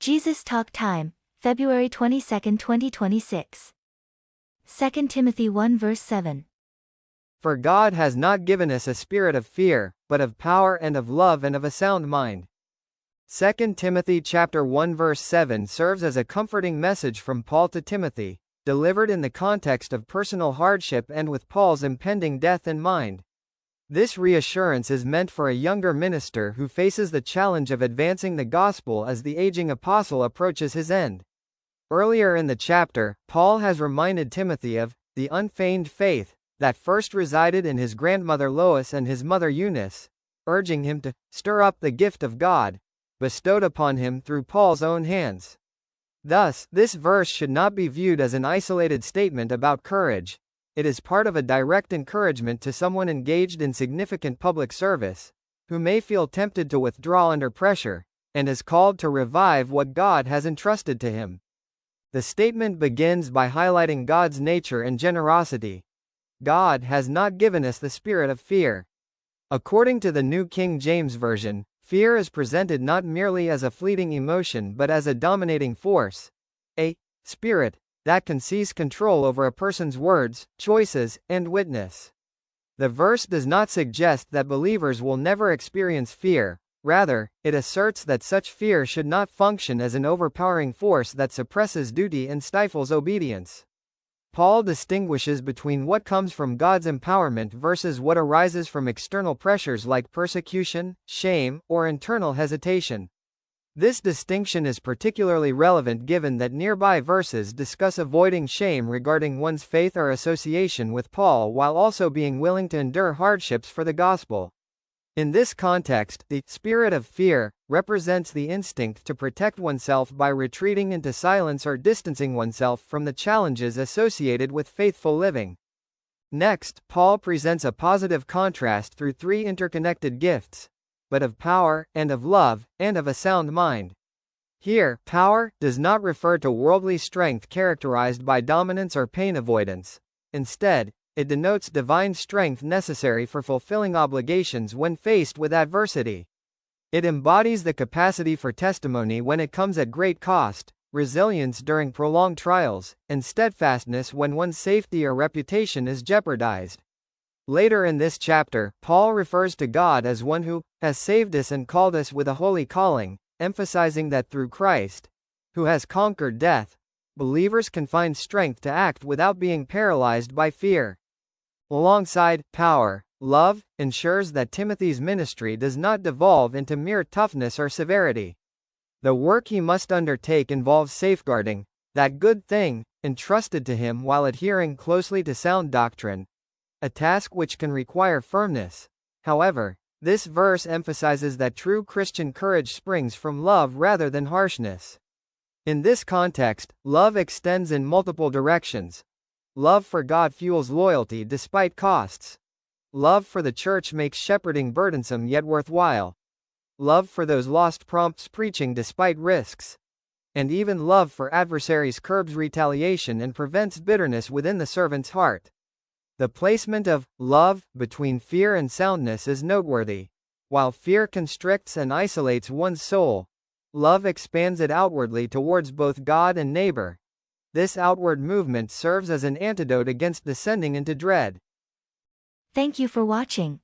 Jesus Talk Time, February 22, 2026. 2 Timothy 1 verse 7. For God has not given us a spirit of fear, but of power and of love and of a sound mind. 2 Timothy chapter 1 verse 7 serves as a comforting message from Paul to Timothy, delivered in the context of personal hardship and with Paul's impending death in mind. This reassurance is meant for a younger minister who faces the challenge of advancing the gospel as the aging apostle approaches his end. Earlier in the chapter, Paul has reminded Timothy of the unfeigned faith that first resided in his grandmother Lois and his mother Eunice, urging him to stir up the gift of God, bestowed upon him through Paul's own hands. Thus, this verse should not be viewed as an isolated statement about courage. It is part of a direct encouragement to someone engaged in significant public service, who may feel tempted to withdraw under pressure, and is called to revive what God has entrusted to him. The statement begins by highlighting God's nature and generosity. God has not given us the spirit of fear. According to the New King James Version, fear is presented not merely as a fleeting emotion but as a dominating force, a spirit that can seize control over a person's words, choices, and witness. The verse does not suggest that believers will never experience fear. Rather, it asserts that such fear should not function as an overpowering force that suppresses duty and stifles obedience. Paul distinguishes between what comes from God's empowerment versus what arises from external pressures like persecution, shame, or internal hesitation. This distinction is particularly relevant given that nearby verses discuss avoiding shame regarding one's faith or association with Paul while also being willing to endure hardships for the gospel. In this context, the spirit of fear represents the instinct to protect oneself by retreating into silence or distancing oneself from the challenges associated with faithful living. Next, Paul presents a positive contrast through three interconnected gifts, but of power, and of love, and of a sound mind. Here, power does not refer to worldly strength characterized by dominance or pain avoidance. Instead, it denotes divine strength necessary for fulfilling obligations when faced with adversity. It embodies the capacity for testimony when it comes at great cost, resilience during prolonged trials, and steadfastness when one's safety or reputation is jeopardized. Later in this chapter, Paul refers to God as one who has saved us and called us with a holy calling, emphasizing that through Christ, who has conquered death, believers can find strength to act without being paralyzed by fear. Alongside power, love ensures that Timothy's ministry does not devolve into mere toughness or severity. The work he must undertake involves safeguarding that good thing entrusted to him while adhering closely to sound doctrine, a task which can require firmness. However, this verse emphasizes that true Christian courage springs from love rather than harshness. In this context, love extends in multiple directions. Love for God fuels loyalty despite costs. Love for the church makes shepherding burdensome yet worthwhile. Love for those lost prompts preaching despite risks. And even love for adversaries curbs retaliation and prevents bitterness within the servant's heart. The placement of love between fear and soundness is noteworthy. While fear constricts and isolates one's soul, love expands it outwardly towards both God and neighbor. This outward movement serves as an antidote against descending into dread. Thank you for watching.